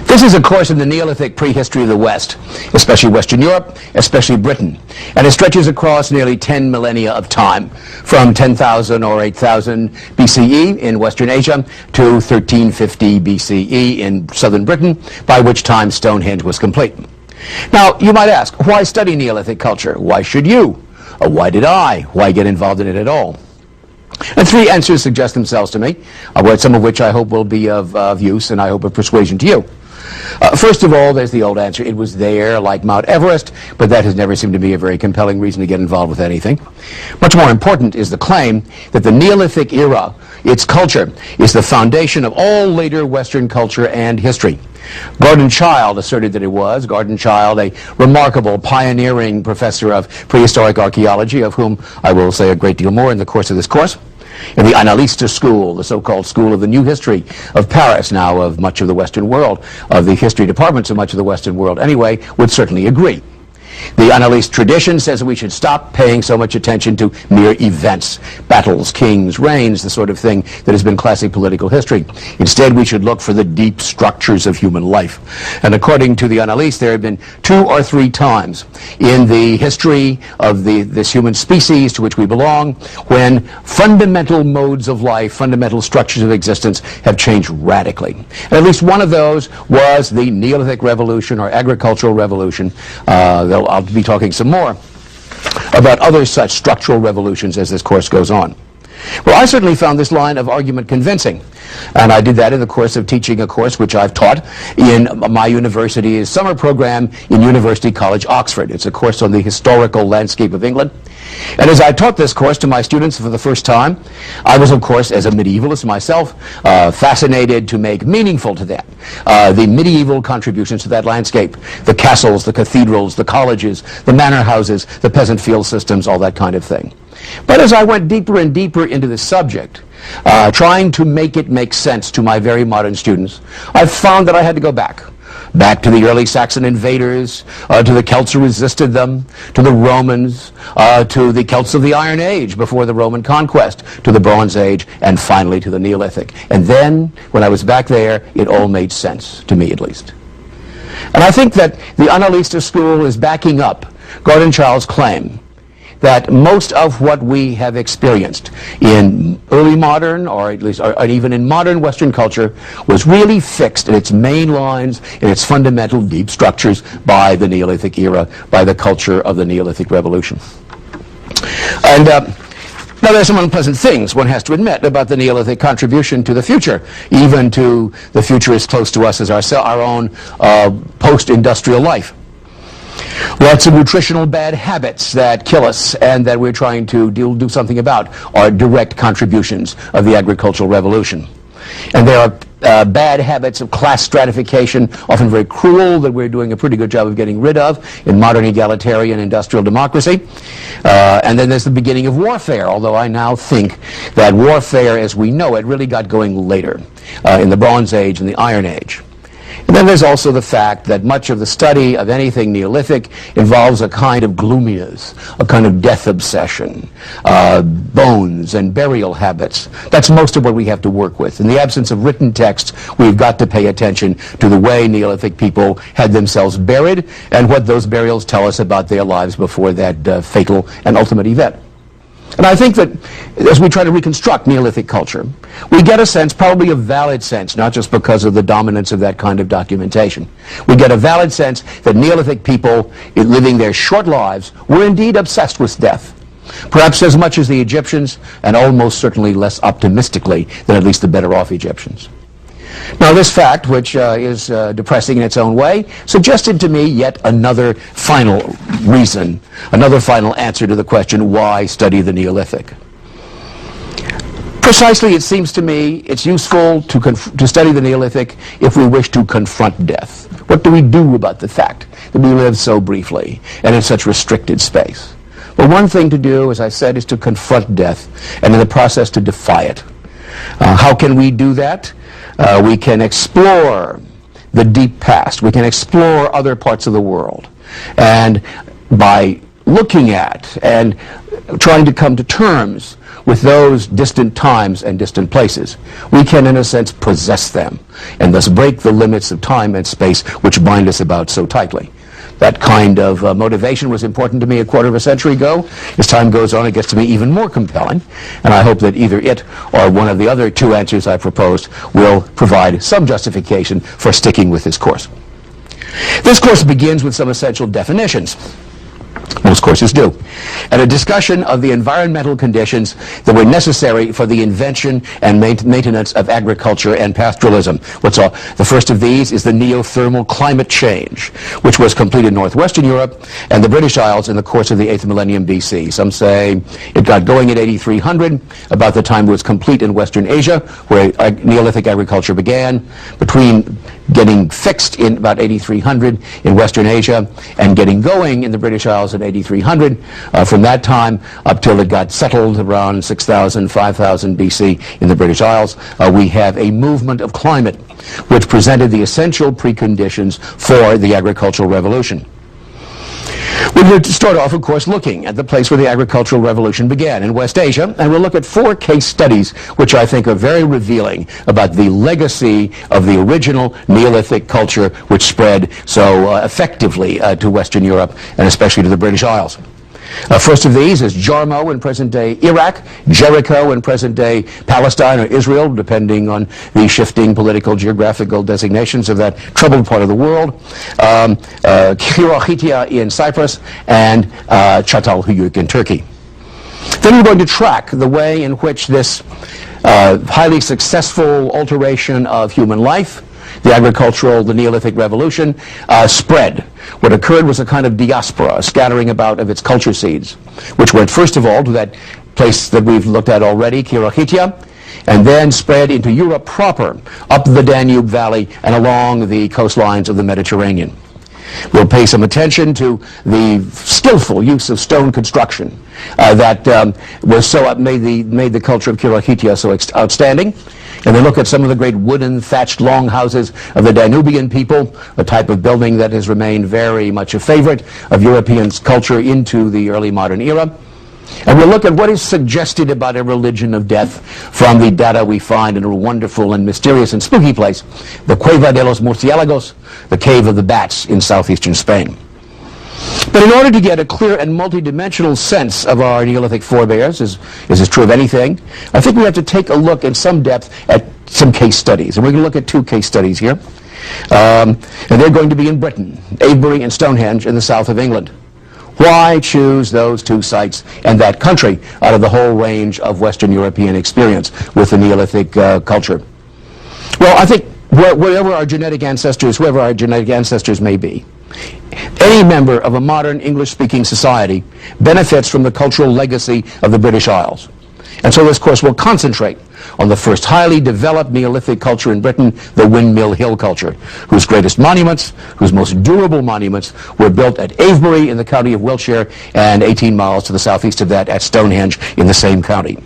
This is a course in the Neolithic prehistory of the West, especially Western Europe, especially Britain. And it stretches across nearly 10 millennia of time, from 10,000 or 8,000 BCE in Western Asia to 1350 BCE in southern Britain, by which time Stonehenge was complete. Now, you might ask, why study Neolithic culture? Why should you? Why did I? Why get involved in it at all? And three answers suggest themselves to me, some of which I hope will be of use and I hope of persuasion to you. First of all, there's the old answer. It was there, like Mount Everest, but that has never seemed to be a very compelling reason to get involved with anything. Much more important is the claim that the Neolithic era, its culture, is the foundation of all later Western culture and history. Gordon Childe asserted that it was. Gordon Childe, a remarkable, pioneering professor of prehistoric archaeology, of whom I will say a great deal more in the course of this course. In the Analyste school, the so-called school of the new history of Paris, now of much of the Western world, of the history departments of much of the Western world anyway, would certainly agree. The Analyste tradition says that we should stop paying so much attention to mere events, battles, kings, reigns, the sort of thing that has been classic political history. Instead, we should look for the deep structures of human life. And according to the Analyste, there have been 2 or 3 times in the history of this human species to which we belong when fundamental modes of life, fundamental structures of existence have changed radically. And at least one of those was the Neolithic Revolution or Agricultural Revolution. I'll be talking some more about other such structural revolutions as this course goes on. Well, I certainly found this line of argument convincing, and I did that in the course of teaching a course which I've taught in my university's summer program in University College, Oxford. It's a course on the historical landscape of England. And as I taught this course to my students for the first time, I was, of course, as a medievalist myself, fascinated to make meaningful to them the medieval contributions to that landscape, the castles, the cathedrals, the colleges, the manor houses, the peasant field systems, all that kind of thing. But as I went deeper and deeper into the subject, trying to make it make sense to my very modern students, I found that I had to go back to the early Saxon invaders, to the Celts who resisted them, to the Romans, to the Celts of the Iron Age before the Roman conquest, to the Bronze Age, and finally to the Neolithic. And then, when I was back there, it all made sense, to me at least. And I think that the Analyste school is backing up Gordon Childe's claim that most of what we have experienced in early modern, or at least or even in modern Western culture, was really fixed in its main lines, in its fundamental deep structures by the Neolithic era, by the culture of the Neolithic Revolution. And now there's some unpleasant things, one has to admit, about the Neolithic contribution to the future, even to the future as close to us as our own post-industrial life. Lots of nutritional bad habits that kill us and that we're trying to do something about are direct contributions of the agricultural revolution. And there are bad habits of class stratification, often very cruel, that we're doing a pretty good job of getting rid of in modern egalitarian industrial democracy. And then there's the beginning of warfare, although I now think that warfare as we know it really got going later, in the Bronze Age and the Iron Age. And then there's also the fact that much of the study of anything Neolithic involves a kind of gloominess, a kind of death obsession, bones and burial habits. That's most of what we have to work with. In the absence of written texts, we've got to pay attention to the way Neolithic people had themselves buried and what those burials tell us about their lives before that fatal and ultimate event. And I think that as we try to reconstruct Neolithic culture, we get a sense, probably a valid sense, not just because of the dominance of that kind of documentation. We get a valid sense that Neolithic people, in living their short lives, were indeed obsessed with death. Perhaps as much as the Egyptians, and almost certainly less optimistically than at least the better-off Egyptians. Now this fact, which is depressing in its own way, suggested to me yet another final reason, another final answer to the question, why study the Neolithic? Precisely, it seems to me, it's useful to study the Neolithic if we wish to confront death. What do we do about the fact that we live so briefly and in such restricted space? Well, one thing to do, as I said, is to confront death, and in the process to defy it. How can we do that? We can explore the deep past. We can explore other parts of the world. And by looking at and trying to come to terms with those distant times and distant places, we can, in a sense, possess them and thus break the limits of time and space which bind us about so tightly. That kind of motivation was important to me a quarter of a century ago. As time goes on, it gets to be even more compelling, and I hope that either it or one of the other two answers I proposed will provide some justification for sticking with this course. This course begins with some essential definitions. Most courses do. And a discussion of the environmental conditions that were necessary for the invention and maintenance of agriculture and pastoralism. The first of these is the neothermal climate change, which was complete in northwestern Europe and the British Isles in the course of the 8th millennium BC. Some say it got going at 8300, about the time it was complete in Western Asia, where Neolithic agriculture began, between getting fixed in about 8300 in Western Asia and getting going in the British Isles in 8300. From that time up till it got settled around 6000, 5000 BC in the British Isles, we have a movement of climate which presented the essential preconditions for the agricultural revolution. We're going to start off, of course, looking at the place where the agricultural revolution began in West Asia, and we'll look at 4 case studies which I think are very revealing about the legacy of the original Neolithic culture which spread so effectively to Western Europe and especially to the British Isles. First of these is Jarmo in present-day Iraq, Jericho in present-day Palestine or Israel, depending on the shifting political geographical designations of that troubled part of the world, Kirohitia in Cyprus, and Çatalhöyük in Turkey. Then we're going to track the way in which this highly successful alteration of human life, the Neolithic revolution, spread. What occurred was a kind of diaspora, a scattering about of its culture seeds, which went first of all to that place that we've looked at already, Kirohitia, and then spread into Europe proper, up the Danube Valley and along the coastlines of the Mediterranean. We'll pay some attention to the skillful use of stone construction that made the culture of Kirohitia so outstanding. And then look at some of the great wooden thatched longhouses of the Danubian people, a type of building that has remained very much a favorite of European culture into the early modern era. And we'll look at what is suggested about a religion of death from the data we find in a wonderful and mysterious and spooky place, the Cueva de los Murciélagos, the Cave of the Bats in southeastern Spain. But in order to get a clear and multidimensional sense of our Neolithic forebears, as is true of anything, I think we have to take a look in some depth at some case studies. And we're going to look at 2 case studies here. And they're going to be in Britain, Avebury and Stonehenge in the south of England. Why choose those 2 sites and that country out of the whole range of Western European experience with the Neolithic culture? Well, I think whoever our genetic ancestors may be, any member of a modern English-speaking society benefits from the cultural legacy of the British Isles. And so this course will concentrate on the first highly developed Neolithic culture in Britain, the Windmill Hill culture, whose greatest monuments, whose most durable monuments, were built at Avebury in the county of Wiltshire and 18 miles to the southeast of that at Stonehenge in the same county.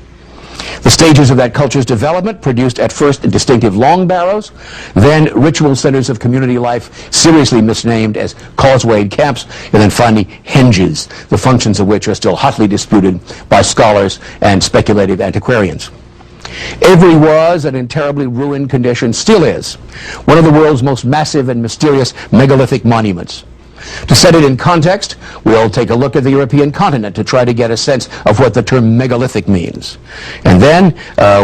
The stages of that culture's development produced at first distinctive long barrows, then ritual centers of community life, seriously misnamed as causewayed camps, and then finally henges, the functions of which are still hotly disputed by scholars and speculative antiquarians. Avebury was, and in terribly ruined condition still is, one of the world's most massive and mysterious megalithic monuments. To set it in context, we'll take a look at the European continent to try to get a sense of what the term megalithic means. And then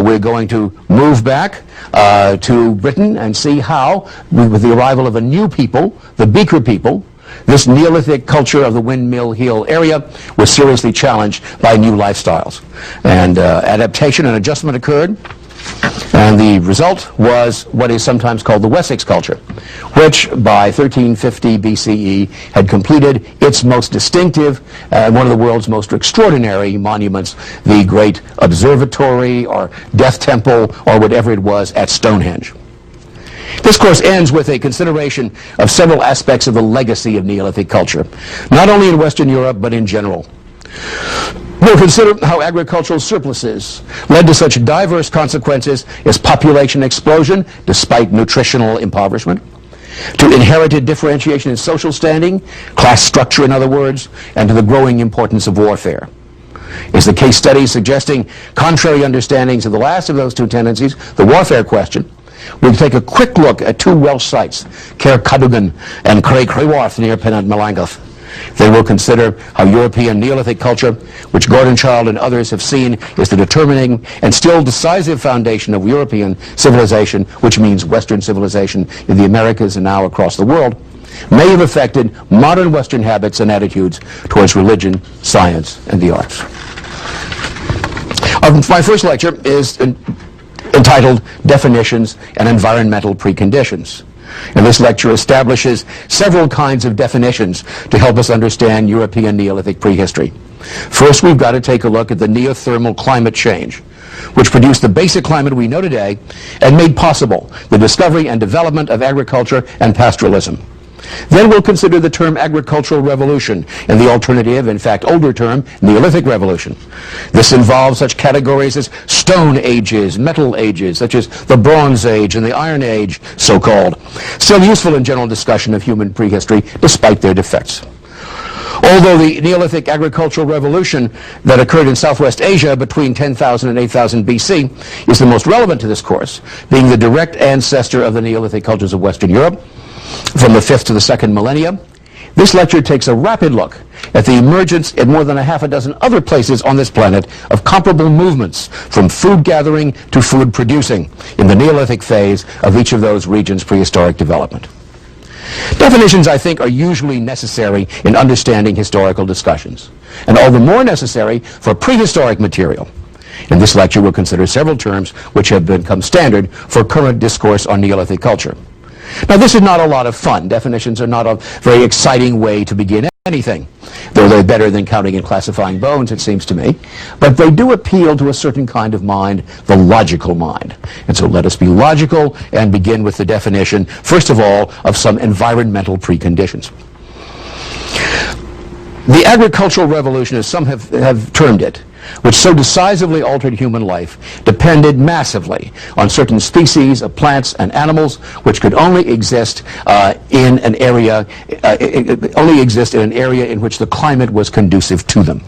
we're going to move back to Britain and see how, with the arrival of a new people, the Beaker people, this Neolithic culture of the Windmill Hill area was seriously challenged by new lifestyles. And adaptation and adjustment occurred. And the result was what is sometimes called the Wessex culture, which by 1350 BCE had completed its most distinctive, one of the world's most extraordinary monuments, the great observatory or death temple or whatever it was at Stonehenge. This course ends with a consideration of several aspects of the legacy of Neolithic culture, not only in Western Europe but in general. We'll consider how agricultural surpluses led to such diverse consequences as population explosion despite nutritional impoverishment, to inherited differentiation in social standing, class structure in other words, and to the growing importance of warfare. Is the case study suggesting contrary understandings of the last of those two tendencies, the warfare question? We'll take a quick look at two Welsh sites, Caer Cadogan and Craig Creworth near Penant Melangeth. They will consider how European Neolithic culture, which Gordon Child and others have seen is the determining and still decisive foundation of European civilization, which means Western civilization in the Americas and now across the world, may have affected modern Western habits and attitudes towards religion, science, and the arts. My first lecture is entitled Definitions and Environmental Preconditions. And this lecture establishes several kinds of definitions to help us understand European Neolithic prehistory. First, we've got to take a look at the neothermal climate change, which produced the basic climate we know today and made possible the discovery and development of agriculture and pastoralism. Then we'll consider the term agricultural revolution and the alternative, in fact older term, Neolithic revolution. This involves such categories as stone ages, metal ages, such as the Bronze Age and the Iron Age, so-called, still useful in general discussion of human prehistory despite their defects. Although the Neolithic agricultural revolution that occurred in Southwest Asia between 10,000 and 8,000 BC is the most relevant to this course, being the direct ancestor of the Neolithic cultures of Western Europe, from the 5th to the 2nd millennia, this lecture takes a rapid look at the emergence in more than a half a dozen other places on this planet of comparable movements from food gathering to food producing in the Neolithic phase of each of those regions' prehistoric development. Definitions, I think, are usually necessary in understanding historical discussions, and all the more necessary for prehistoric material. In this lecture, we'll consider several terms which have become standard for current discourse on Neolithic culture. Now, this is not a lot of fun. Definitions are not a very exciting way to begin anything, though they're better than counting and classifying bones, it seems to me. But they do appeal to a certain kind of mind, the logical mind. And so let us be logical and begin with the definition, first of all, of some environmental preconditions. The agricultural revolution, as some have termed it, which so decisively altered human life, depended massively on certain species of plants and animals which could only exist in an area in which the climate was conducive to them.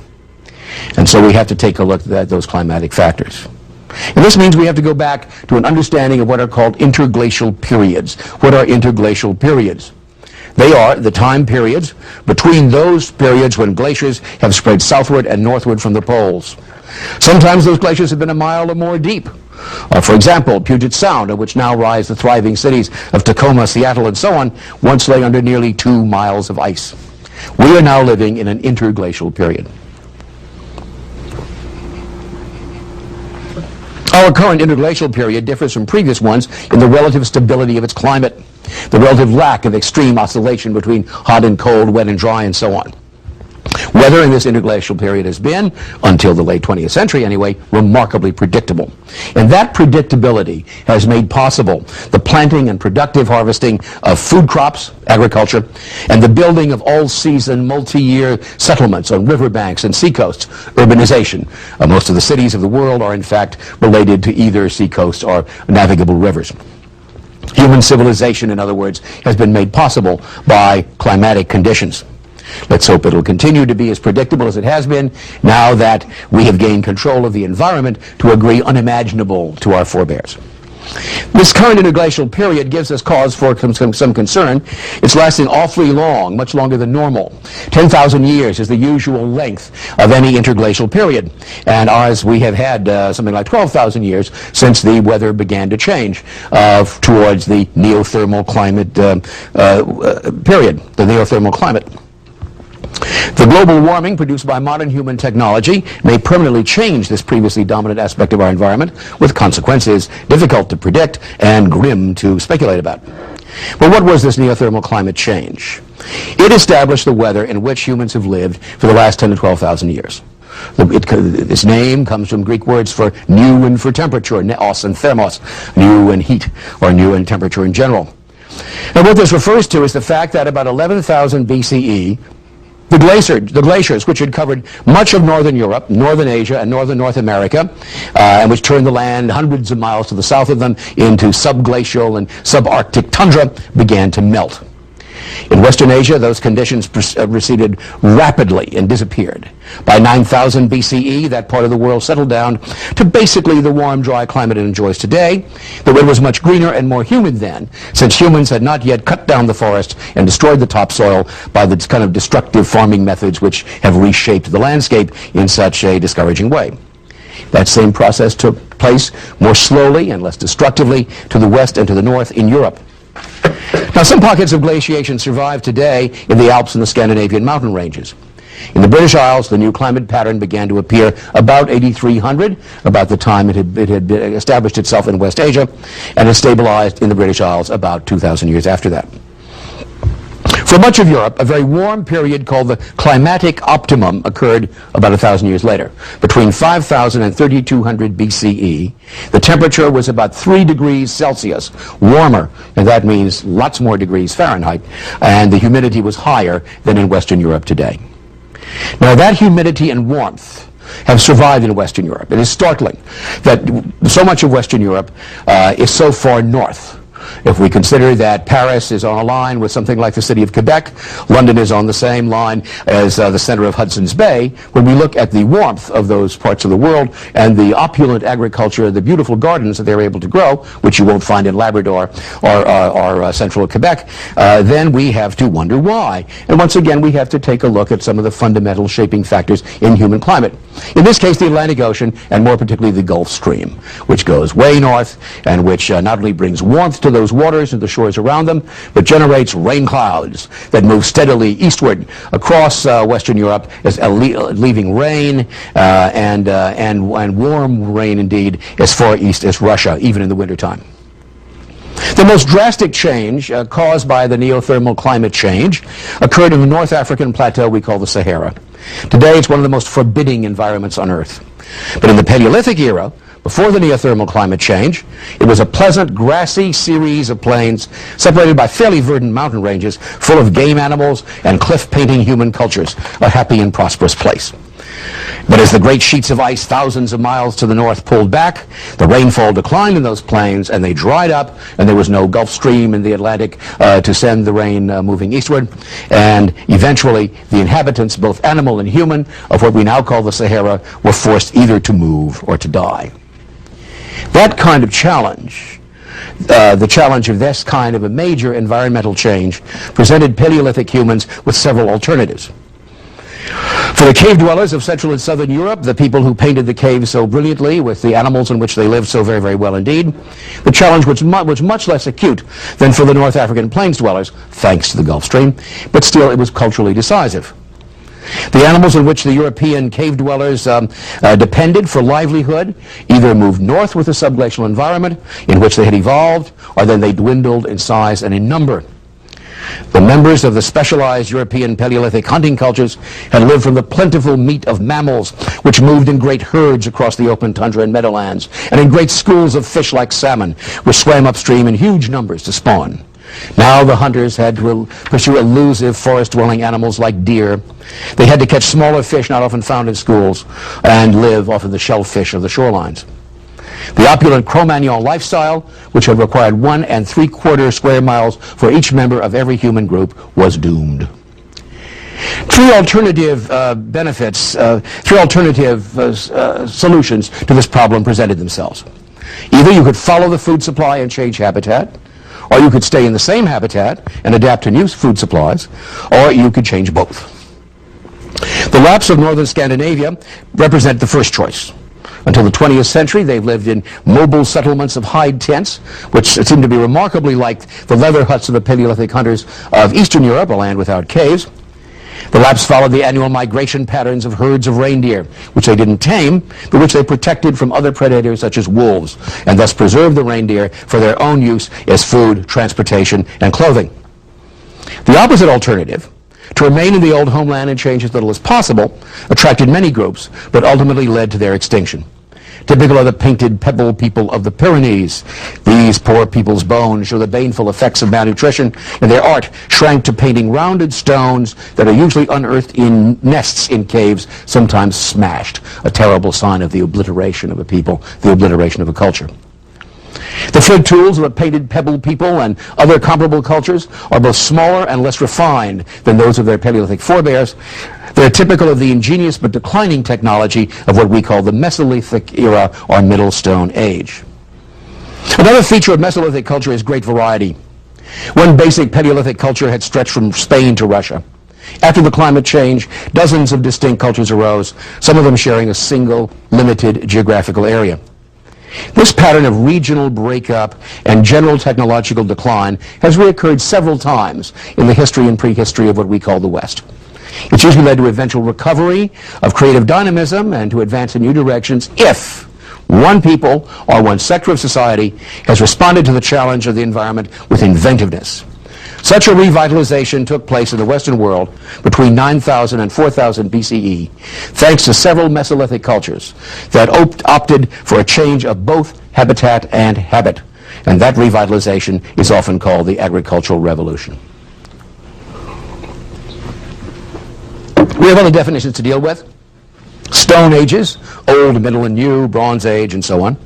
And so we have to take a look at those climatic factors. And this means we have to go back to an understanding of what are called interglacial periods. What are interglacial periods? They are the time periods between those periods when glaciers have spread southward and northward from the poles. Sometimes those glaciers have been a mile or more deep. For example, Puget Sound, on which now rise the thriving cities of Tacoma, Seattle, and so on, once lay under nearly 2 miles of ice. We are now living in an interglacial period. Our current interglacial period differs from previous ones in the relative stability of its climate, the relative lack of extreme oscillation between hot and cold, wet and dry, and so on. Weather in this interglacial period has been, until the late 20th century anyway, remarkably predictable. And that predictability has made possible the planting and productive harvesting of food crops, agriculture, and the building of all-season, multi-year settlements on riverbanks and seacoasts, urbanization. Most of the cities of the world are in fact related to either seacoasts or navigable rivers. Human civilization, in other words, has been made possible by climatic conditions. Let's hope it'll continue to be as predictable as it has been now that we have gained control of the environment to a degree unimaginable to our forebears. This current interglacial period gives us cause for some concern. It's lasting awfully long, much longer than normal. 10,000 years is the usual length of any interglacial period. And as we have had something like 12,000 years since the weather began to change towards the neothermal climate period, the neothermal climate. The global warming produced by modern human technology may permanently change this previously dominant aspect of our environment, with consequences difficult to predict and grim to speculate about. Well, what was this neothermal climate change? It established the weather in which humans have lived for the last 10 to 12,000 years. Its name comes from Greek words for new and for temperature, neos and thermos, new and heat, or new and temperature in general. And what this refers to is the fact that about 11,000 BCE, The glaciers, which had covered much of northern Europe, northern Asia, and northern North America, and which turned the land hundreds of miles to the south of them into subglacial and subarctic tundra, began to melt. In Western Asia, those conditions receded rapidly and disappeared. By 9000 BCE, that part of the world settled down to basically the warm, dry climate it enjoys today, though it was much greener and more humid then, since humans had not yet cut down the forest and destroyed the topsoil by the kind of destructive farming methods which have reshaped the landscape in such a discouraging way. That same process took place more slowly and less destructively to the west and to the north in Europe. Now, some pockets of glaciation survive today in the Alps and the Scandinavian mountain ranges. In the British Isles, the new climate pattern began to appear about 8300, about the time it had established itself in West Asia, and it stabilized in the British Isles about 2,000 years after that. For much of Europe, a very warm period called the climatic optimum occurred about 1,000 years later. Between 5,000 and 3,200 BCE, the temperature was about 3 degrees Celsius warmer, and that means lots more degrees Fahrenheit, and the humidity was higher than in Western Europe today. Now, that humidity and warmth have survived in Western Europe. It is startling that so much of Western Europe is so far north. If we consider that Paris is on a line with something like the city of Quebec, London is on the same line as the center of Hudson's Bay, when we look at the warmth of those parts of the world and the opulent agriculture, the beautiful gardens that they're able to grow, which you won't find in Labrador or central Quebec, then we have to wonder why. And once again, we have to take a look at some of the fundamental shaping factors in human climate. In this case, the Atlantic Ocean, and more particularly the Gulf Stream, which goes way north and which not only brings warmth to those waters and the shores around them, but generates rain clouds that move steadily eastward across Western Europe, leaving rain and warm rain indeed as far east as Russia, even in the wintertime. The most drastic change caused by the neothermal climate change occurred in the North African plateau we call the Sahara. Today, it's one of the most forbidding environments on Earth. But in the Paleolithic era, before the neothermal climate change, it was a pleasant, grassy series of plains separated by fairly verdant mountain ranges full of game animals and cliff-painting human cultures, a happy and prosperous place. But as the great sheets of ice thousands of miles to the north pulled back, the rainfall declined in those plains and they dried up, and there was no Gulf Stream in the Atlantic to send the rain moving eastward. And eventually the inhabitants, both animal and human, of what we now call the Sahara were forced either to move or to die. That kind of challenge, the challenge of this kind of a major environmental change, presented Paleolithic humans with several alternatives. For the cave dwellers of Central and Southern Europe, the people who painted the caves so brilliantly with the animals in which they lived so very, very well indeed, the challenge was much less acute than for the North African plains dwellers, thanks to the Gulf Stream, but still it was culturally decisive. The animals on which the European cave dwellers depended for livelihood either moved north with the subglacial environment in which they had evolved, or then they dwindled in size and in number. The members of the specialized European Paleolithic hunting cultures had lived from the plentiful meat of mammals, which moved in great herds across the open tundra and meadowlands, and in great schools of fish like salmon, which swam upstream in huge numbers to spawn. Now the hunters had to pursue elusive forest-dwelling animals like deer. They had to catch smaller fish not often found in schools and live off of the shellfish of the shorelines. The opulent Cro-Magnon lifestyle, which had required 1 3/4 square miles for each member of every human group, was doomed. Three alternative solutions to this problem presented themselves. Either you could follow the food supply and change habitat, or you could stay in the same habitat and adapt to new food supplies, or you could change both. The Lapps of northern Scandinavia represent the first choice. Until the 20th century, they've lived in mobile settlements of hide tents, which seem to be remarkably like the leather huts of the Paleolithic hunters of Eastern Europe, a land without caves. The Lapps followed the annual migration patterns of herds of reindeer, which they didn't tame, but which they protected from other predators such as wolves, and thus preserved the reindeer for their own use as food, transportation, and clothing. The opposite alternative, to remain in the old homeland and change as little as possible, attracted many groups, but ultimately led to their extinction. Typical of the painted pebble people of the Pyrenees. These poor people's bones show the baneful effects of malnutrition, and their art shrank to painting rounded stones that are usually unearthed in nests in caves, sometimes smashed, a terrible sign of the obliteration of a people, the obliteration of a culture. The flint tools of a painted pebble people and other comparable cultures are both smaller and less refined than those of their Paleolithic forebears. They're typical of the ingenious but declining technology of what we call the Mesolithic era or Middle Stone Age. Another feature of Mesolithic culture is great variety. One basic Paleolithic culture had stretched from Spain to Russia. After the climate change, dozens of distinct cultures arose, some of them sharing a single, limited geographical area. This pattern of regional breakup and general technological decline has reoccurred several times in the history and prehistory of what we call the West. It's usually led to eventual recovery of creative dynamism and to advance in new directions if one people or one sector of society has responded to the challenge of the environment with inventiveness. Such a revitalization took place in the Western world between 9000 and 4000 BCE, thanks to several Mesolithic cultures that opted for a change of both habitat and habit. And that revitalization is often called the agricultural revolution. We have other definitions to deal with. Stone ages, old, middle, and new, Bronze Age, and so on.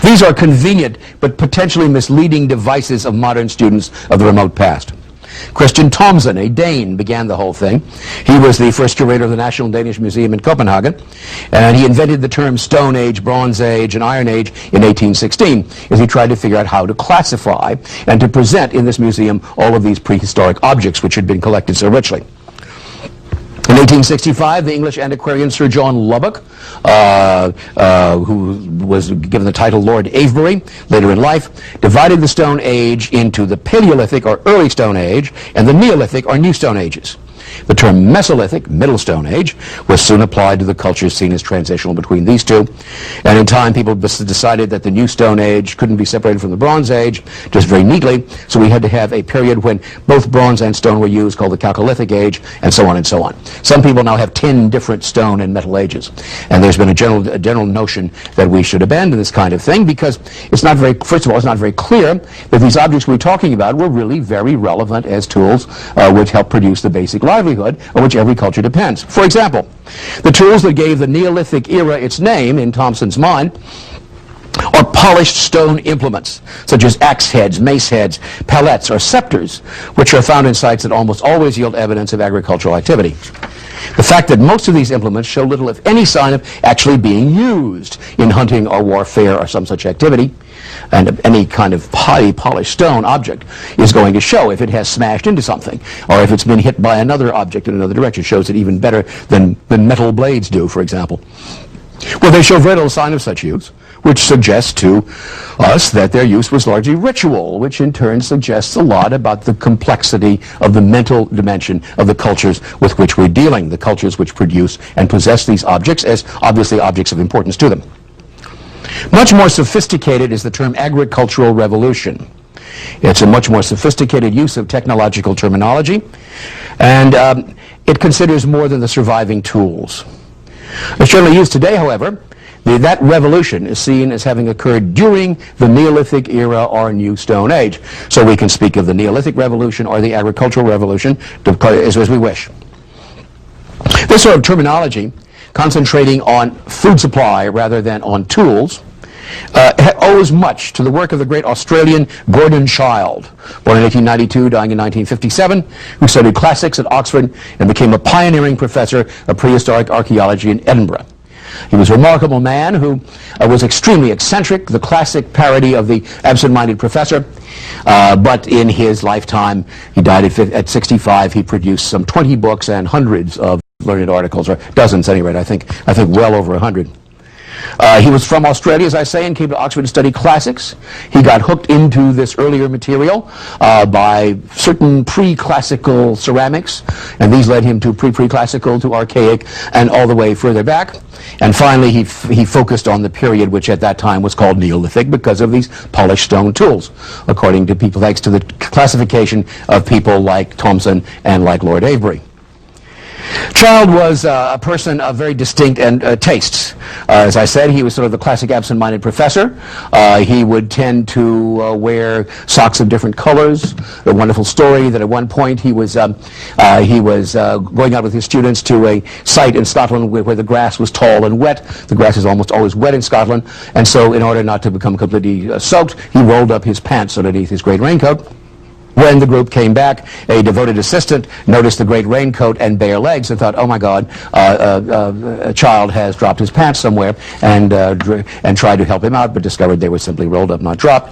These are convenient but potentially misleading devices of modern students of the remote past. Christian Thomsen, a Dane, began the whole thing. He was the first curator of the National Danish Museum in Copenhagen, and he invented the terms Stone Age, Bronze Age, and Iron Age in 1816 as he tried to figure out how to classify and to present in this museum all of these prehistoric objects which had been collected so richly. In 1865, the English antiquarian Sir John Lubbock, who was given the title Lord Avebury later in life, divided the Stone Age into the Paleolithic or Early Stone Age and the Neolithic or New Stone Ages. The term Mesolithic, Middle Stone Age, was soon applied to the cultures seen as transitional between these two. And in time, people decided that the New Stone Age couldn't be separated from the Bronze Age just very neatly, so we had to have a period when both bronze and stone were used called the Chalcolithic Age, and so on and so on. Some people now have 10 different stone and metal ages. And there's been a general notion that we should abandon this kind of thing because it's not very, first of all, it's not very clear that these objects we're talking about were really very relevant as tools which help produce the basic livelihood on which every culture depends. For example, the tools that gave the Neolithic era its name, in Thomson's mind, are polished stone implements, such as axe heads, mace heads, palettes, or scepters, which are found in sites that almost always yield evidence of agricultural activity. The fact that most of these implements show little, if any, sign of actually being used in hunting or warfare or some such activity, and any kind of highly polished stone object is going to show if it has smashed into something, or if it's been hit by another object in another direction. It shows it even better than metal blades do, for example. Well, they show very little sign of such use, which suggests to us that their use was largely ritual, which in turn suggests a lot about the complexity of the mental dimension of the cultures with which we're dealing, the cultures which produce and possess these objects as obviously objects of importance to them. Much more sophisticated is the term agricultural revolution. It's a much more sophisticated use of technological terminology, and it considers more than the surviving tools. It's generally used today, however. That revolution is seen as having occurred during the Neolithic era or New Stone Age. So we can speak of the Neolithic Revolution or the Agricultural Revolution as we wish. This sort of terminology, concentrating on food supply rather than on tools, owes much to the work of the great Australian Gordon Childe, born in 1892, dying in 1957, who studied classics at Oxford and became a pioneering professor of prehistoric archaeology in Edinburgh. He was a remarkable man who was extremely eccentric, the classic parody of the absent-minded professor, but in his lifetime, he died at 65, he produced some 20 books and hundreds of learned articles, or dozens at any rate, I think well over 100. He was from Australia, as I say, and came to Oxford to study classics. He got hooked into this earlier material by certain pre-classical ceramics, and these led him to pre-classical, to archaic, and all the way further back. And finally, he focused on the period which at that time was called Neolithic because of these polished stone tools, according to people, thanks to the classification of people like Thomson and like Lord Avebury. Child was a person of very distinct tastes. As I said, he was sort of the classic absent-minded professor. He would tend to wear socks of different colors. A wonderful story that at one point he was going out with his students to a site in Scotland where the grass was tall and wet. The grass is almost always wet in Scotland, and so in order not to become completely soaked, he rolled up his pants underneath his great raincoat. When the group came back, a devoted assistant noticed the great raincoat and bare legs and thought, oh my God, a child has dropped his pants somewhere, and tried to help him out, but discovered they were simply rolled up, not dropped.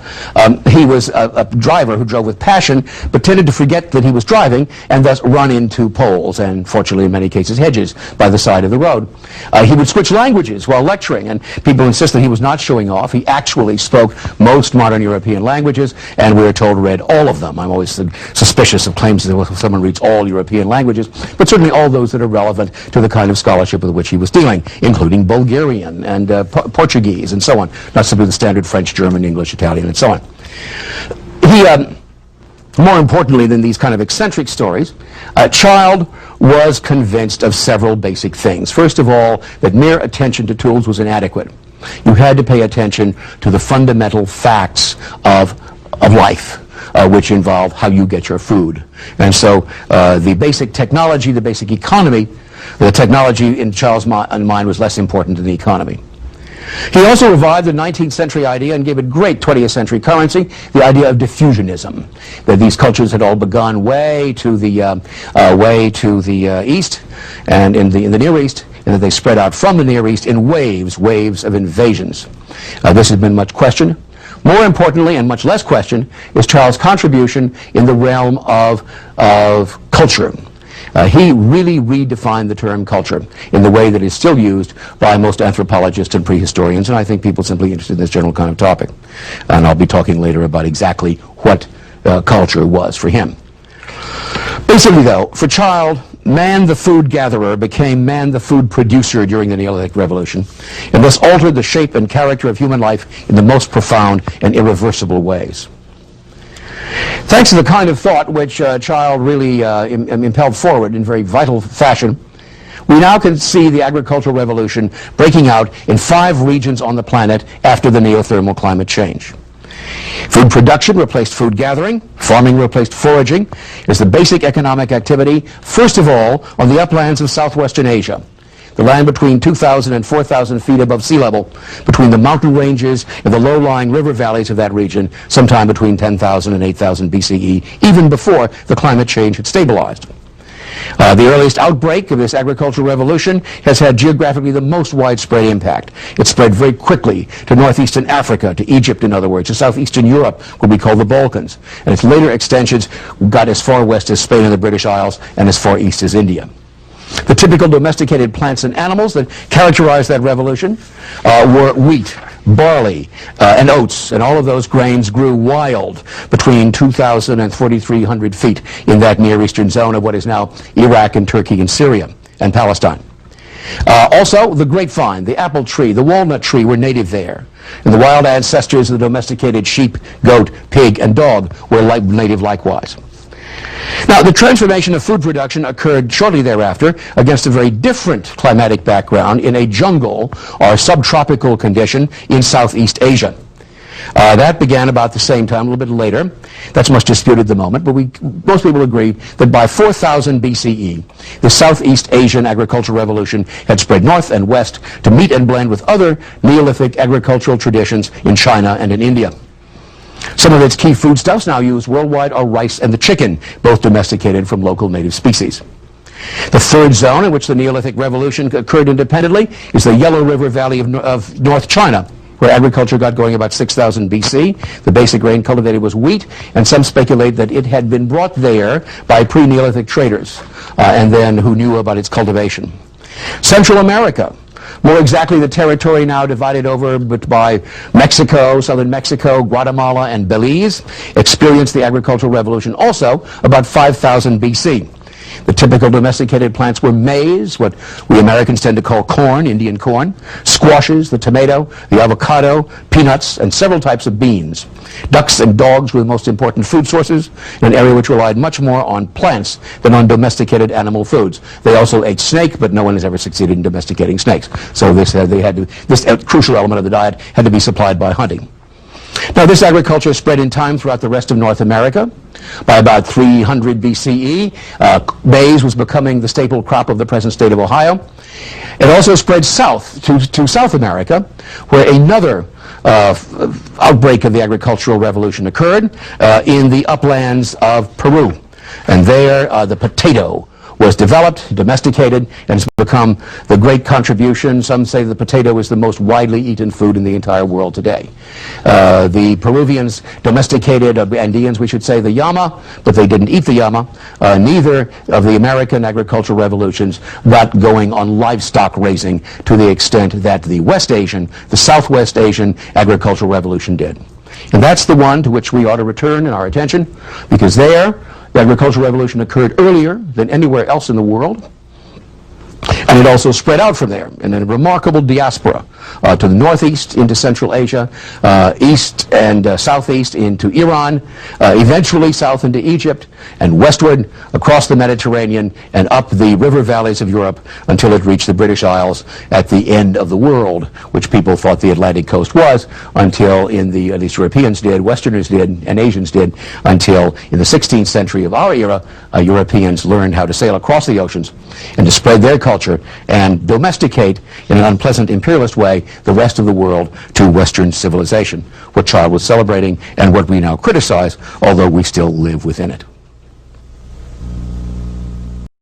He was a driver who drove with passion, but tended to forget that he was driving and thus run into poles and, fortunately in many cases, hedges by the side of the road. He would switch languages while lecturing, and people insist that he was not showing off. He actually spoke most modern European languages, and we are told read all of them. I'm always suspicious of claims that someone reads all European languages, but certainly all those that are relevant to the kind of scholarship with which he was dealing, including Bulgarian and Portuguese and so on, not simply the standard French, German, English, Italian, and so on. He, more importantly than these kind of eccentric stories, Child was convinced of several basic things. First of all, that mere attention to tools was inadequate. You had to pay attention to the fundamental facts of life. Which involve how you get your food. And so the basic technology, the basic economy, the technology in Child's mind was less important than the economy. He also revived the 19th century idea and gave it great 20th century currency, the idea of diffusionism, that these cultures had all begun way to the east and in the Near East, and that they spread out from the Near East in waves of invasions. This has been much questioned. More importantly, and much less questioned, is Child's contribution in the realm of culture. He really redefined the term culture in the way that is still used by most anthropologists and prehistorians, and I think people simply interested in this general kind of topic. And I'll be talking later about exactly what culture was for him. Basically, though, for Child, man the food gatherer became man the food producer during the Neolithic Revolution, and thus altered the shape and character of human life in the most profound and irreversible ways. Thanks to the kind of thought which Child really impelled forward in very vital fashion, we now can see the agricultural revolution breaking out in 5 regions on the planet after the neothermal climate change. Food production replaced food gathering. Farming replaced foraging. Is the basic economic activity, first of all, on the uplands of southwestern Asia, the land between 2,000 and 4,000 feet above sea level, between the mountain ranges and the low-lying river valleys of that region, sometime between 10,000 and 8,000 BCE, even before the climate change had stabilized. The earliest outbreak of this agricultural revolution has had geographically the most widespread impact. It spread very quickly to northeastern Africa, to Egypt, in other words, to southeastern Europe, what we call the Balkans. And its later extensions got as far west as Spain and the British Isles and as far east as India. The typical domesticated plants and animals that characterized that revolution were wheat, barley, and oats, and all of those grains grew wild between 2,000 and 4,300 feet in that Near Eastern zone of what is now Iraq and Turkey and Syria and Palestine. Also, the grapevine, the apple tree, the walnut tree were native there, and the wild ancestors of the domesticated sheep, goat, pig, and dog were native likewise. Now, the transformation of food production occurred shortly thereafter against a very different climatic background in a jungle or subtropical condition in Southeast Asia. That began about the same time, a little bit later. That's much disputed at the moment, but most people agree that by 4000 BCE, the Southeast Asian agricultural revolution had spread north and west to meet and blend with other Neolithic agricultural traditions in China and in India. Some of its key foodstuffs now used worldwide are rice and the chicken, both domesticated from local native species. The third zone in which the Neolithic Revolution occurred independently is the Yellow River Valley of North China, where agriculture got going about 6000 BC. The basic grain cultivated was wheat, and some speculate that it had been brought there by pre-Neolithic traders, and then who knew about its cultivation. Central America, more exactly the territory now divided over by Mexico, southern Mexico, Guatemala, and Belize, experienced the agricultural revolution also about 5000 BC. The typical domesticated plants were maize, what we Americans tend to call corn, Indian corn, squashes, the tomato, the avocado, peanuts, and several types of beans. Ducks and dogs were the most important food sources in an area which relied much more on plants than on domesticated animal foods. They also ate snake, but no one has ever succeeded in domesticating snakes. So this crucial element of the diet had to be supplied by hunting. Now, this agriculture spread in time throughout the rest of North America. By about 300 BCE, maize was becoming the staple crop of the present state of Ohio. It also spread south to South America, where another outbreak of the agricultural revolution occurred in the uplands of Peru. And there, the potato was developed, domesticated, and has become the great contribution. Some say the potato is the most widely eaten food in the entire world today. The Peruvians domesticated, Andeans we should say, the llama, but they didn't eat the llama. Neither of the American agricultural revolutions got going on livestock raising to the extent that the Southwest Asian agricultural revolution did. And that's the one to which we ought to return in our attention, because there, the agricultural revolution occurred earlier than anywhere else in the world, and it also spread out from there in a remarkable diaspora to the northeast into Central Asia, east and southeast into Iran, eventually south into Egypt, and westward across the Mediterranean and up the river valleys of Europe until it reached the British Isles at the end of the world, which people thought the Atlantic coast was, until at least Europeans did, Westerners did, and Asians did, until in the 16th century of our era, Europeans learned how to sail across the oceans and to spread their culture and domesticate in an unpleasant imperialist way the rest of the world to Western civilization, what Child was celebrating and what we now criticize, although we still live within it.